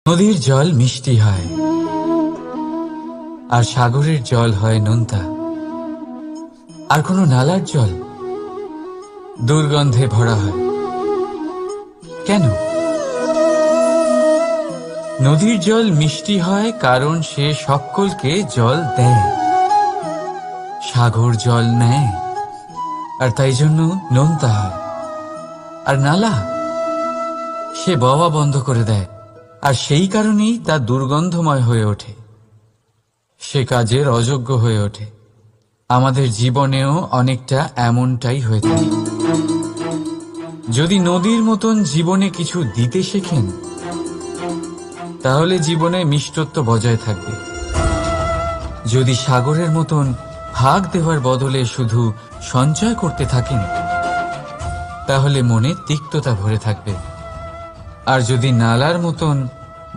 নদীর জল মিষ্টি হয় আর সাগরের জল হয় নোনতা, আর কোনো নালার জল দুর্গন্ধে ভরা হয়। কেন? নদীর জল মিষ্টি হয় কারণ সে সকলকে জল দেয়, সাগর জল নেয় আর তাই জন্য নোনতা হয়। আর নালা সে বওয়া বন্ধ করে দেয় আর সেই কারণেই তা দুর্গন্ধময় হয়ে ওঠে, সে কাজের অযোগ্য হয়ে ওঠে। আমাদের জীবনেও অনেকটা এমনটাই হয়ে থাকে। যদি নদীর মতন জীবনে কিছু দিতে শেখেন তাহলে জীবনে মিষ্টত্ব বজায় থাকবে। যদি সাগরের মতন ভাগ দেওয়ার বদলে শুধু সঞ্চয় করতে থাকেন তাহলে মনে তিক্ততা ভরে থাকবে। আর যদি নালার মতন